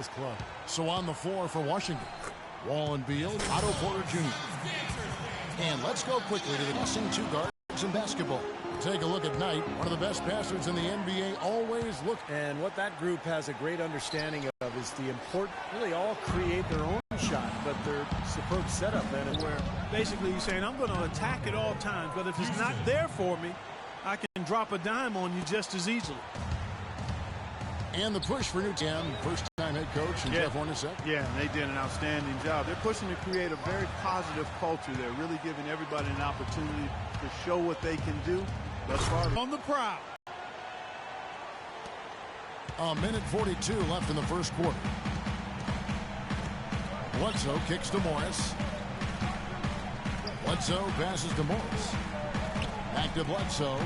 his club. So on the floor for Washington, Wall and Beal, Otto Porter Jr. And let's go quickly to the missing two guards in basketball. Take a look at Knight, one of the best passers in the NBA, always look. And what that group has a great understanding of is the important, really all create their own shot, but their superb setup, man, and where basically he's saying, I'm going to attack at all times, but if it's not there for me, I can drop a dime on you just as easily. And the push for Newtown, first-time head coach, and Jeff Hornacek. Yeah, they did an outstanding job. They're pushing to create a very positive culture. They're really giving everybody an opportunity to show what they can do. Thus far, on the prowl. A minute 42 left in the first quarter. Bledsoe kicks to Morris. Bledsoe passes to Morris. Back to Bledsoe.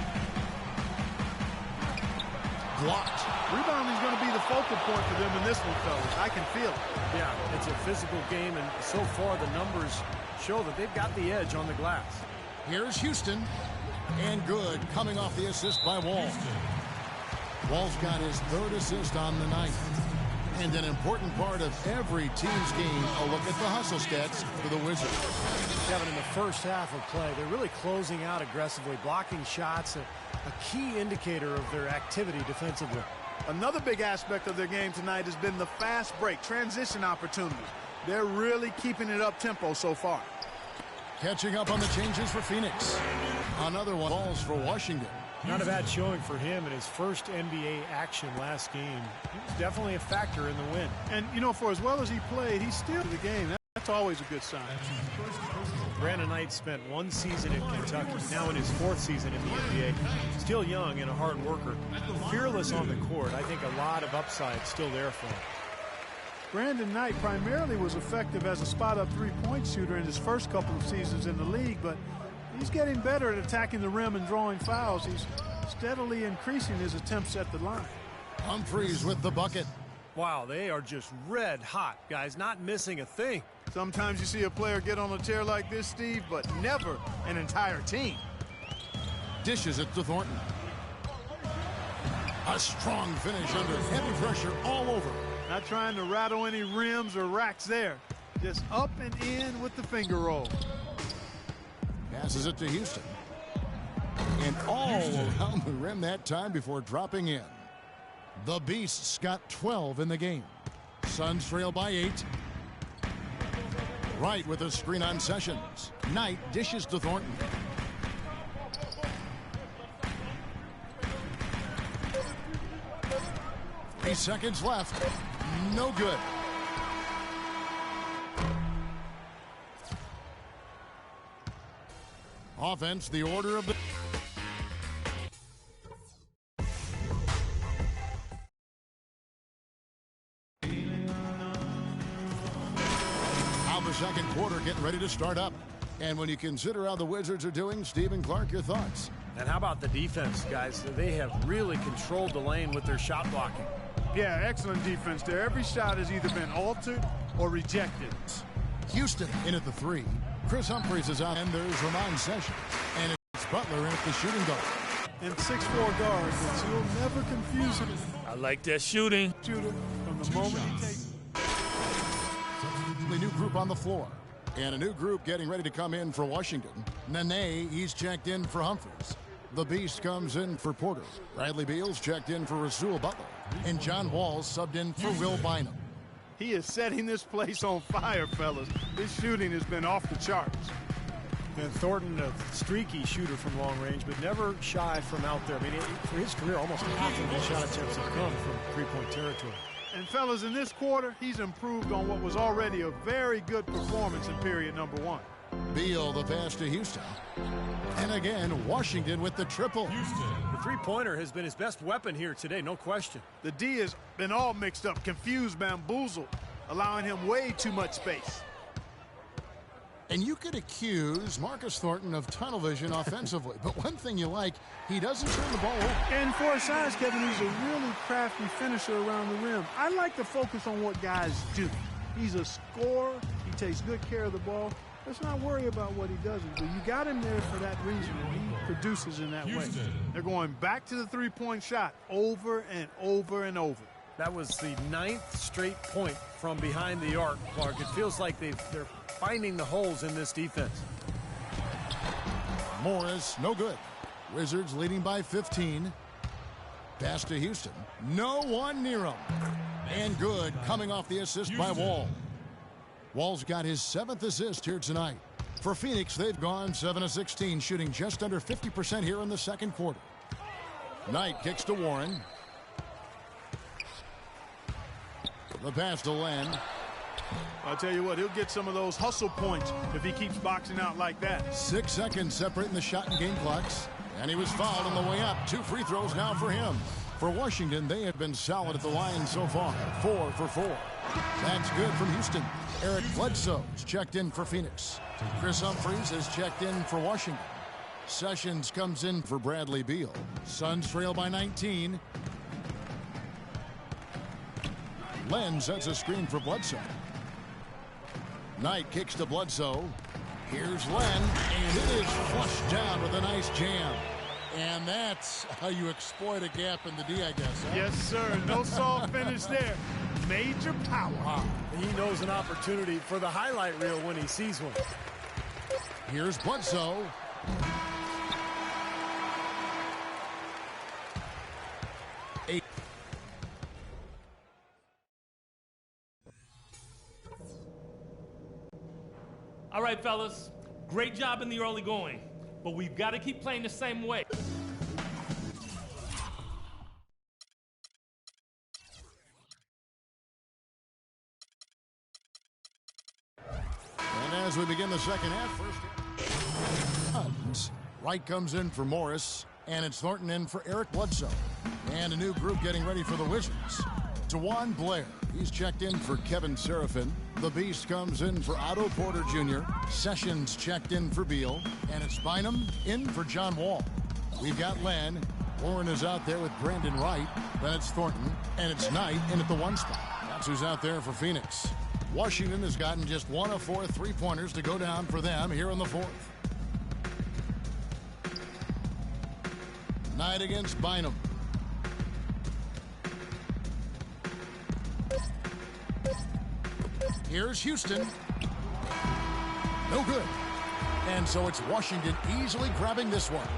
Blocked. Rebounding is going to be the focal point for them in this one, fellas. I can feel it. Yeah, it's a physical game, and so far the numbers show that they've got the edge on the glass. Here's Houston. And good, coming off the assist by Wall. Wall's got his third assist on the night. And an important part of every team's game, a look at the hustle stats for the Wizards. Kevin, in the first half of play, they're really closing out aggressively, blocking shots, a key indicator of their activity defensively. Another big aspect of their game tonight has been the fast break, transition opportunities. They're really keeping it up tempo so far. Catching up on the changes for Phoenix. Another one falls for Washington. Not a bad showing for him in his first NBA action last game. He was definitely a factor in the win. And, you know, for as well as he played, he's still in the game. That's always a good sign. Brandon Knight spent one season in Kentucky, now in his fourth season in the NBA. Still young and a hard worker. Fearless on the court. I think a lot of upside still there for him. Brandon Knight primarily was effective as a spot-up three-point shooter in his first couple of seasons in the league, but he's getting better at attacking the rim and drawing fouls. He's steadily increasing his attempts at the line. Humphries with the bucket. Wow, they are just red hot, guys, not missing a thing. Sometimes you see a player get on a tear like this, Steve, but never an entire team. Dishes it to Thornton. A strong finish under heavy pressure all over. Not trying to rattle any rims or racks there. Just up and in with the finger roll. Passes it to Houston. And all around the rim that time before dropping in. The Beasts got 12 in the game. Suns trail by 8. Wright with a screen on Sessions. Knight dishes to Thornton. Three seconds left. No good. Offense, the order of the... How the second quarter getting ready to start up. And when you consider how the Wizards are doing, Stephen Clark, your thoughts? And how about the defense, guys? They have really controlled the lane with their shot blocking. Yeah, excellent defense there. Every shot has either been altered or rejected. Houston in at the 3. Chris Humphries is out, and there's Ramon Sessions. And it's Butler in at the shooting guard. And 6'4" guards, but you'll never confuse him. I like that shooting. Shooter from the moment he takes. The new group on the floor. And a new group getting ready to come in for Washington. Nene, he's checked in for Humphries. The Beast comes in for Porter. Bradley Beal's checked in for Rasul Butler. And John Wall's subbed in for Will Bynum. He is setting this place on fire, fellas. His shooting has been off the charts. And Thornton, a streaky shooter from long range, but never shy from out there. I mean, for his career, almost half of his shot attempts have come from three-point territory. And, fellas, in this quarter, he's improved on what was already a very good performance in period number 1. Beal, the pass to Houston. And again, Washington with the triple. The three-pointer has been his best weapon here today, no question. The D has been all mixed up, confused, bamboozled, allowing him way too much space. And you could accuse Marcus Thornton of tunnel vision offensively, but one thing you like, he doesn't turn the ball over. And for his size, Kevin, he's a really crafty finisher around the rim. I like to focus on what guys do. He's a scorer. He takes good care of the ball. Let's not worry about what he doesn't do. You got him there for that reason, and he produces in that way. They're going back to the three-point shot over and over and over. That was the 9th straight point from behind the arc, Clark. It feels like they're finding the holes in this defense. Morris, no good. Wizards leading by 15. Pass to Houston. No one near him. And good, coming off the assist by Wall. Wall's got his 7th assist here tonight. For Phoenix, they've gone 7 of 16, shooting just under 50% here in the second quarter. Knight kicks to Warren. The pass to Len. I'll tell you what, he'll get some of those hustle points if he keeps boxing out like that. 6 seconds separating the shot and game clocks. And he was fouled on the way up. 2 free throws now for him. For Washington, they have been solid at the line so far. 4 for 4. That's good from Houston. Eric Bledsoe's checked in for Phoenix. Chris Humphries has checked in for Washington. Sessions comes in for Bradley Beal. Suns trail by 19. Len sets a screen for Bledsoe. Knight kicks to Bledsoe. Here's Len, and it is flushed down with a nice jam. And that's how you exploit a gap in the D, I guess. Huh? Yes, sir. No soft finish there. Major power. Wow. He knows an opportunity for the highlight reel when he sees one. Here's Bledsoe. All right, fellas, great job in the early going, but we've got to keep playing the same way. And as we begin the second half, first Wright comes in for Morris, and it's Thornton in for Eric Bledsoe. And a new group getting ready for the Wizards. DeJuan Blair, he's checked in for Kevin Seraphin. The Beast comes in for Otto Porter Jr. Sessions checked in for Beal. And it's Bynum in for John Wall. We've got Len. Warren is out there with Brandon Wright. Then it's Thornton. And it's Knight in at the 1 spot. That's who's out there for Phoenix. Washington has gotten just 1 of 4 3-pointers to go down for them here in the 4th. Knight against Bynum. Here's Houston. No good. And so it's Washington easily grabbing this one.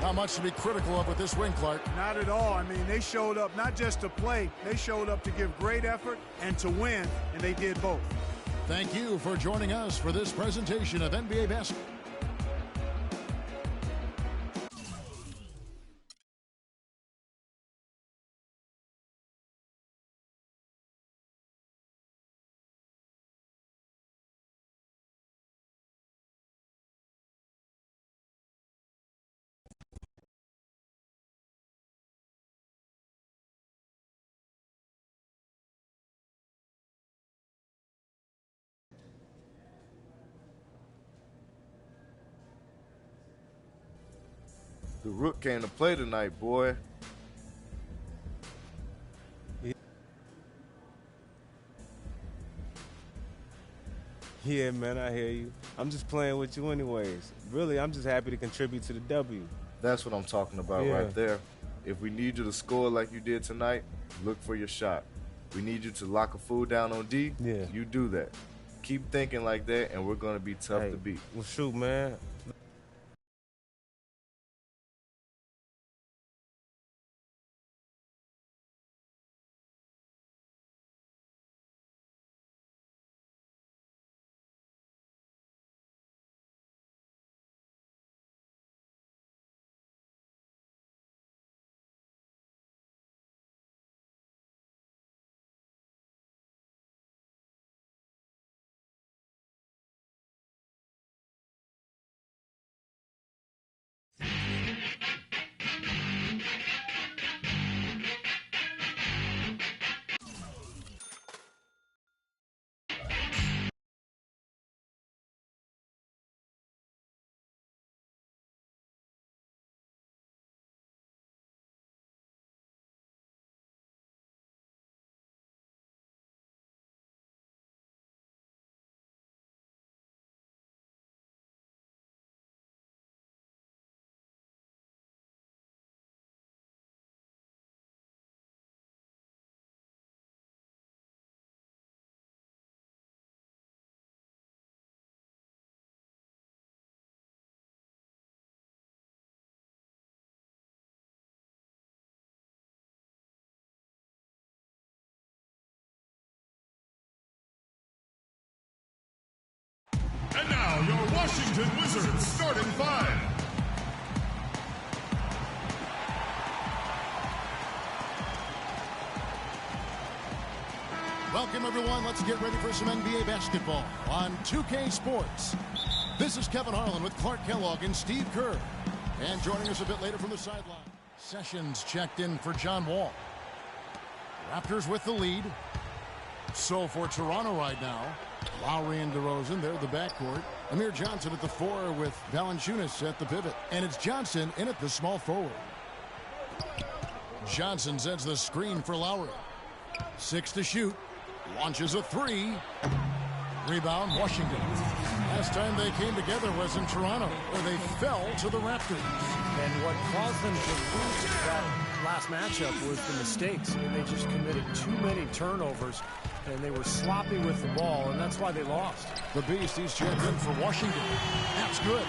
Not much to be critical of with this win, Clark. Not at all. I mean, they showed up not just to play, they showed up to give great effort and to win, and they did both. Thank you for joining us for this presentation of NBA Basketball. The Rook came to play tonight, boy. Yeah, man, I hear you. I'm just playing with you anyways. Really, I'm just happy to contribute to the W. That's what I'm talking about right there. If we need you to score like you did tonight, look for your shot. We need you to lock a fool down on D, you do that. Keep thinking like that, and we're going to be tough to beat. Well, shoot, man. Washington Wizards starting five. Welcome, everyone. Let's get ready for some NBA basketball on 2K Sports. This is Kevin Harlan with Clark Kellogg and Steve Kerr. And joining us a bit later from the sideline, Sessions checked in for John Wall. Raptors with the lead. So for Toronto right now, Lowry and DeRozan, they're the backcourt. Amir Johnson at the 4 with Valanciunas at the pivot. And it's Johnson in at the small forward. Johnson sends the screen for Lowry. 6 to shoot. Launches a 3. Rebound, Washington. Last time they came together was in Toronto, where they fell to the Raptors. And what caused them to lose that last matchup was the mistakes. They just committed too many turnovers, and they were sloppy with the ball, and that's why they lost. The Beast, he's checked in for Washington. That's good.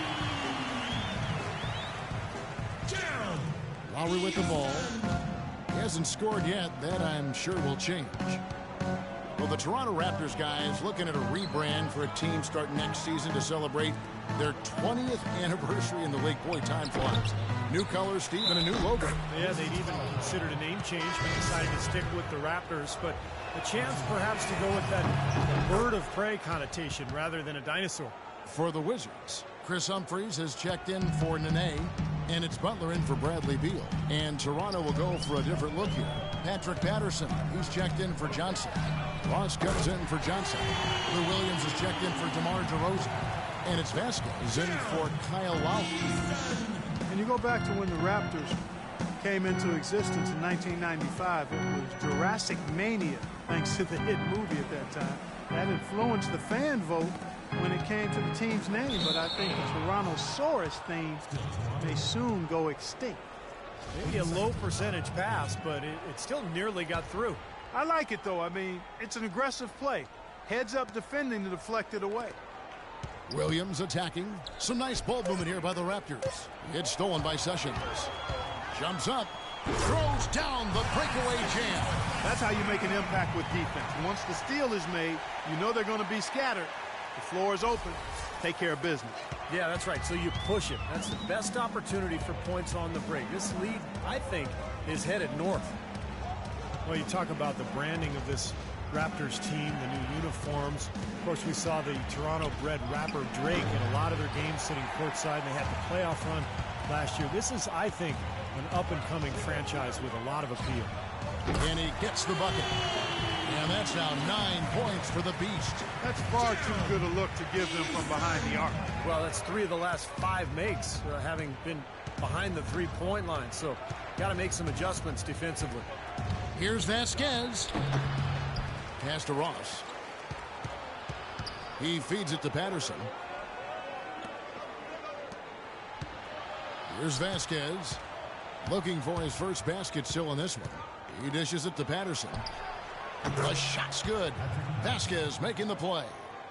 Lowry with the ball. He hasn't scored yet. That, I'm sure, will change. Well, the Toronto Raptors, guys, looking at a rebrand for a team starting next season to celebrate their 20th anniversary in the league. Boy, time flies. New colors, Steve, and a new logo. Yeah, they'd even considered a name change, but decided to stick with the Raptors. But a chance perhaps to go with that bird of prey connotation rather than a dinosaur. For the Wizards, Chris Humphries has checked in for Nene, and it's Butler in for Bradley Beal. And Toronto will go for a different look here. Patrick Patterson, he's checked in for Johnson. Ross comes in for Johnson. Lou Williams is checked in for DeMar DeRozan. And it's Vasquez in for Kyle Lowry. And you go back to when the Raptors came into existence in 1995. It was Jurassic Mania, thanks to the hit movie at that time. That influenced the fan vote when it came to the team's name, but I think the Tyrannosaurus theme may soon go extinct. Maybe a low percentage pass, but it still nearly got through. I like it, though. I mean, it's an aggressive play. Heads up defending to deflect it away. Williams attacking. Some nice ball movement here by the Raptors. It's stolen by Sessions. Jumps up. Throws down the breakaway jam. That's how you make an impact with defense. Once the steal is made, you know they're going to be scattered. The floor is open. Take care of business. Yeah, that's right. So you push it. That's the best opportunity for points on the break. This lead, I think, is headed north. Well, you talk about the branding of this Raptors team, the new uniforms. Of course, we saw the Toronto-bred rapper Drake in a lot of their games sitting courtside, and they had the playoff run last year. This is, I think, an up-and-coming franchise with a lot of appeal. And he gets the bucket. And that's now 9 points for the Beast. That's far too good a look to give them from behind the arc. Well, that's 3 of the last 5 makes, having been behind the three-point line. So, got to make some adjustments defensively. Here's Vasquez. Pass to Ross. He feeds it to Patterson. Here's Vasquez. Looking for his first basket still in this one. He dishes it to Patterson. The shot's good. Vasquez making the play.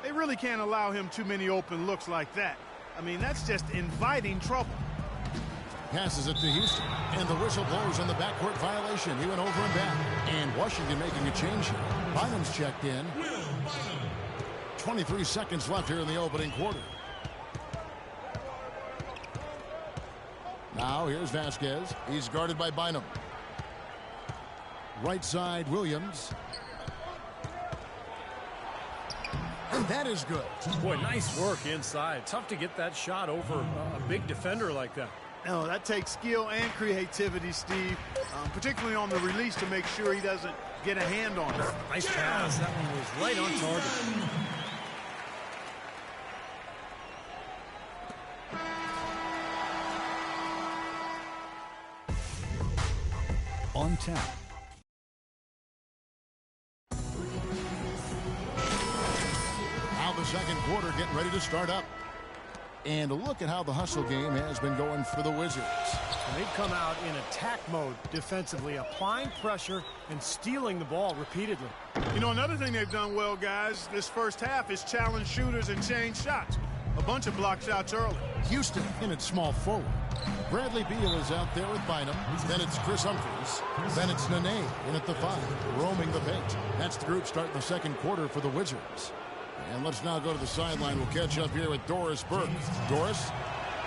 They really can't allow him too many open looks like that. I mean, that's just inviting trouble. Passes it to Houston. And the whistle blows on the backcourt violation. He went over and back. And Washington making a change here. Bynum's checked in. 23 seconds left here in the opening quarter. Now here's Vasquez. He's guarded by Bynum. Right side, Williams. And that is good. Boy, nice work inside. Tough to get that shot over a big defender like that. No, that takes skill and creativity, Steve, particularly on the release to make sure he doesn't get a hand on it. Nice pass. That one was right on target. On tap. Now the second quarter getting ready to start up. And look at how the hustle game has been going for the Wizards. And they've come out in attack mode defensively, applying pressure and stealing the ball repeatedly. You know, another thing they've done well, guys, this first half is challenge shooters and change shots. A bunch of block shots early. Houston in its small forward. Bradley Beal is out there with Bynum. Then it's Chris Humphries. Then it's Nene in at the 5, roaming the paint. That's the group starting the second quarter for the Wizards. And let's now go to the sideline. We'll catch up here with Doris Burke. Doris?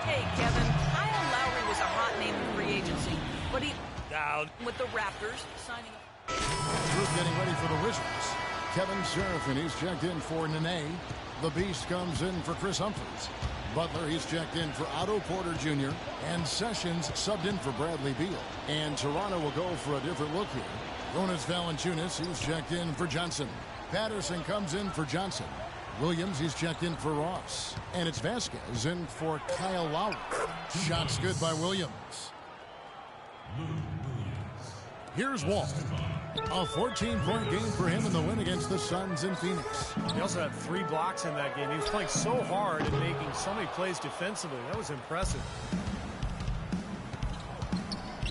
Hey, Kevin. Kyle Lowry was a hot name in free agency, but he down with the Raptors signing up. Group getting ready for the Wizards. Kevin Seraphin, he's checked in for Nene. The Beast comes in for Chris Humphries. Butler, he's checked in for Otto Porter Jr. And Sessions subbed in for Bradley Beal. And Toronto will go for a different look here. Jonas Valanciunas, he's checked in for Johnson. Patterson comes in for Johnson. Williams, he's checked in for Ross. And it's Vasquez in for Kyle Lowry. Shots good by Williams. Here's Wall. A 14-point game for him in the win against the Suns in Phoenix. He also had 3 blocks in that game. He was playing so hard and making so many plays defensively. That was impressive.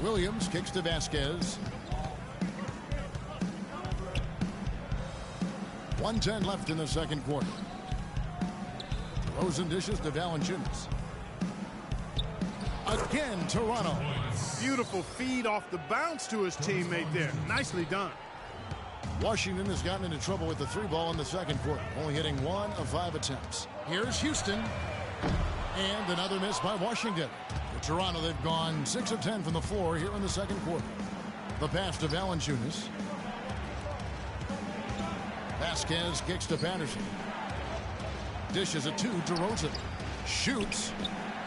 Williams kicks to Vasquez. 1:10 left in the second quarter. Rosen dishes to Valanciunas. Again, Toronto. Beautiful feed off the bounce to his teammate there. Nicely done. Washington has gotten into trouble with the 3 ball in the second quarter, only hitting 1 of 5 attempts. Here's Houston. And another miss by Washington. For Toronto, they've gone 6 of 10 from the floor here in the second quarter. The pass to Valanciunas. Vasquez kicks to Patterson. Dishes it to DeRozan. Shoots.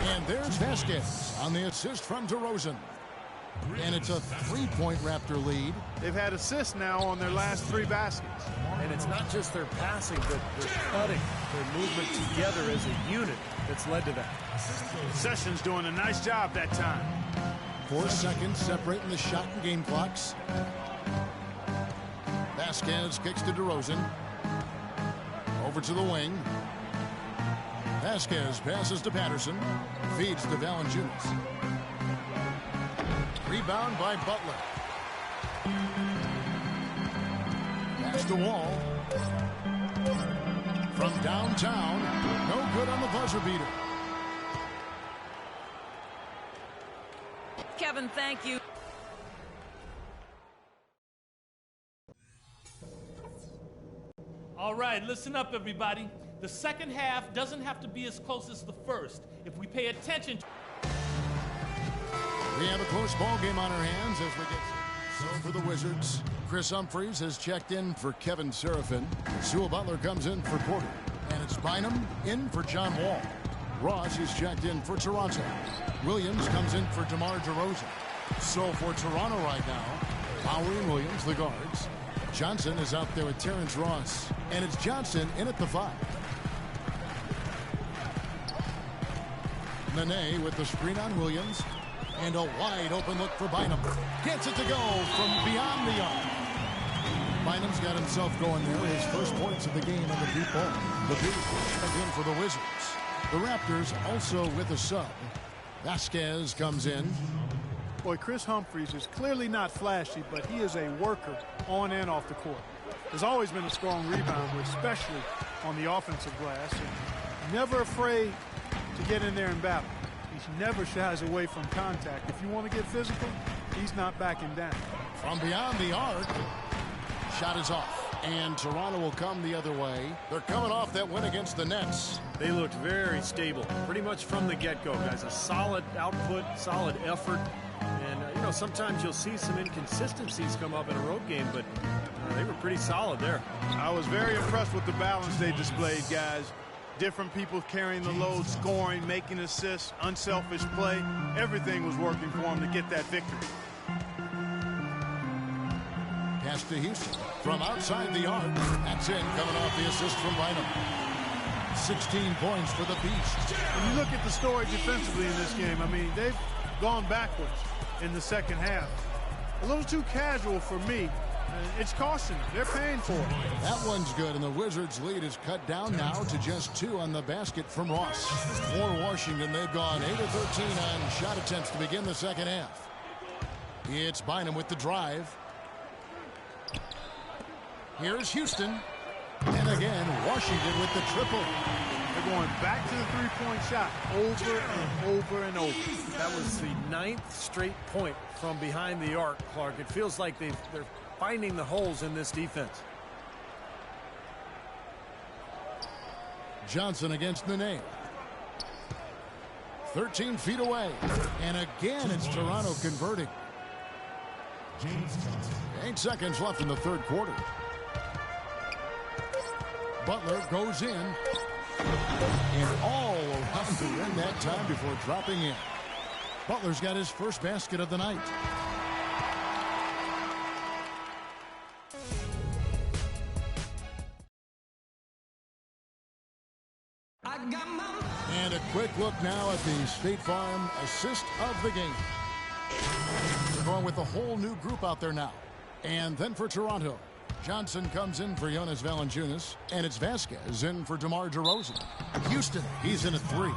And there's Vasquez on the assist from DeRozan. And it's a 3-point Raptor lead. They've had assists now on their last 3 baskets. And it's not just their passing, but their cutting, their movement together as a unit that's led to that. Sessions doing a nice job that time. 4 seconds separating the shot and game clocks. Vasquez kicks to DeRozan. Over to the wing. Vasquez passes to Patterson. Feeds to Valanciunas. Rebound by Butler. Pass to Wall. From downtown. No good on the buzzer beater. Kevin, thank you. All right, listen up, everybody. The second half doesn't have to be as close as the first if we pay attention. We have a close ball game on our hands as we get so for the Wizards. Chris Humphries has checked in for Kevin Seraphin. Sewell Butler comes in for Porter. And it's Bynum in for John Wall. Ross is checked in for Toronto. Williams comes in for DeMar DeRozan. So for Toronto right now, Lowry and Williams, the guards. Johnson is out there with Terrence Ross. And it's Johnson in at the 5. Nene with the screen on Williams. And a wide open look for Bynum. Gets it to go from beyond the arc. Bynum's got himself going there. His first points of the game on the deep ball. The Beast again for the Wizards. The Raptors also with a sub. Vasquez comes in. Boy, Chris Humphries is clearly not flashy, but he is a worker on and off the court. Has always been a strong rebounder, especially on the offensive glass. And never afraid to get in there and battle. He never shies away from contact. If you want to get physical, he's not backing down. From beyond the arc, shot is off. And Toronto will come the other way. They're coming off that win against the Nets. They looked very stable, pretty much from the get-go, guys. A solid output, solid effort. And, you know, sometimes you'll see some inconsistencies come up in a road game, but they were pretty solid there. I was very impressed with the balance they displayed, guys. Different people carrying the load, scoring, making assists, unselfish play. Everything was working for them to get that victory. Pass to Houston from outside the arc. That's in, coming off the assist from Bynum. 16 points for the Beast. When you look at the story defensively in this game, I mean, they've gone backwards in the second half. A little too casual for me. It's costing them. They're paying for it. That one's good, and the Wizards' lead is cut down now to just 2 on the basket from Ross. For Washington, they've gone 8 of 13 on shot attempts to begin the second half. It's Bynum with the drive. Here's Houston. And again, Washington with the triple. They're going back to the three-point shot over and over and over. That was the 9th straight point from behind the arc, Clark. It feels like they're finding the holes in this defense. Johnson against the nail. 13 feet away. And again, it's Toronto converting. 8 seconds left in the third quarter. Butler goes in. And all around the rim that time before dropping in. Butler's got his first basket of the night. And a quick look now at the State Farm assist of the game. We're going with a whole new group out there now. And then for Toronto, Johnson comes in for Jonas Valanciunas, and it's Vasquez in for DeMar DeRozan. Houston, he's in at 3.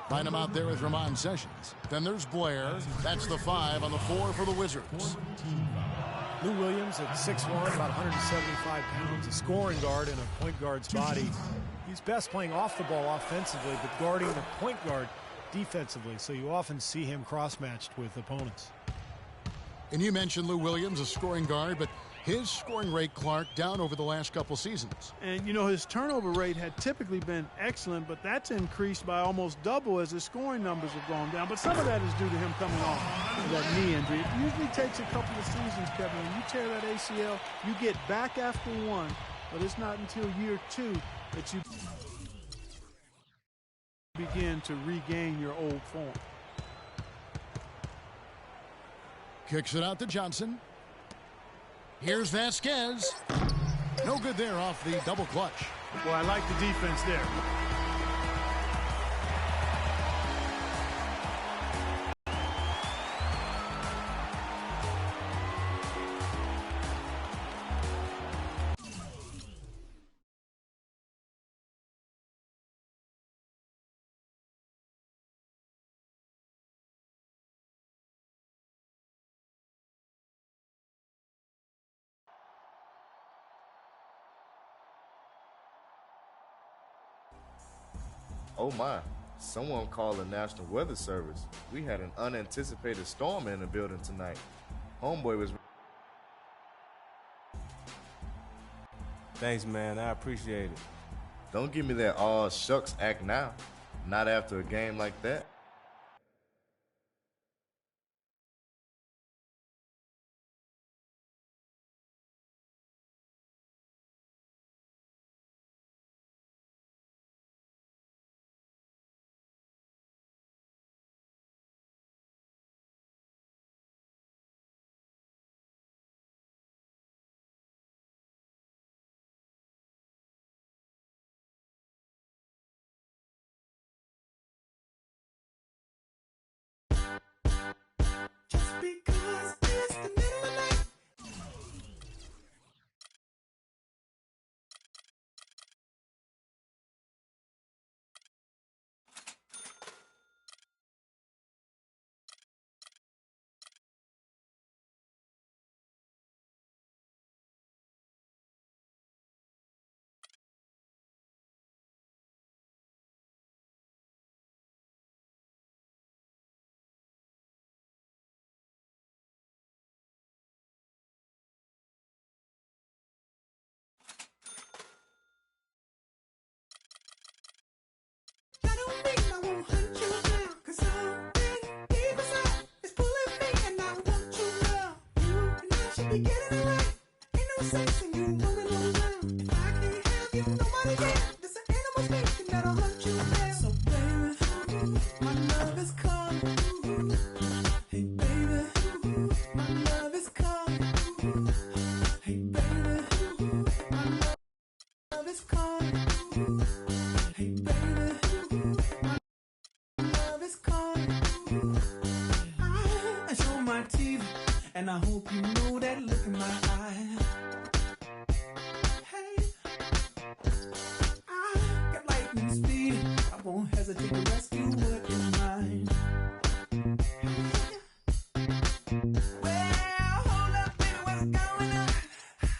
Find him out there with Ramon Sessions. Then there's Blair. That's the 5 on the 4 for the Wizards. Lou Williams at 6'1", about 175 pounds, a scoring guard in a point guard's body. He's best playing off the ball offensively, but guarding the point guard defensively, so you often see him cross-matched with opponents. And you mentioned Lou Williams, a scoring guard, but his scoring rate, Clark, down over the last couple seasons. And, you know, his turnover rate had typically been excellent, but that's increased by almost double as his scoring numbers have gone down. But some of that is due to him coming off of that knee injury. It usually takes a couple of seasons, Kevin. When you tear that ACL, you get back after 1, but it's not until year 2 that you begin to regain your old form. Kicks it out to Johnson. Here's Vasquez. No good there off the double clutch. Well, I like the defense there. Oh my, someone called the National Weather Service. We had an unanticipated storm in the building tonight. Homeboy was... Thanks, man. I appreciate it. Don't give me that all shucks act now. Not after a game like that. And I hope you know that look in my eye. Hey, I got lightning speed. I won't hesitate to rescue what is mine. Well, hold up, baby, what's going on?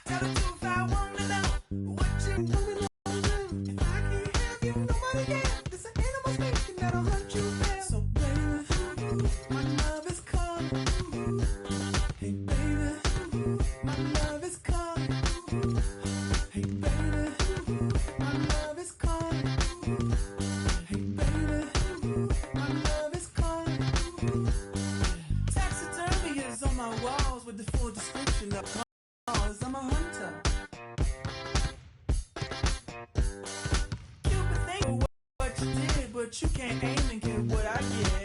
Tell the truth, I want to know what you doing on now. If I can't have you, nobody can. This an animal speaking that'll hunt you down. So, baby, my love is calling. Hey, baby, my but you can't aim and get what I get.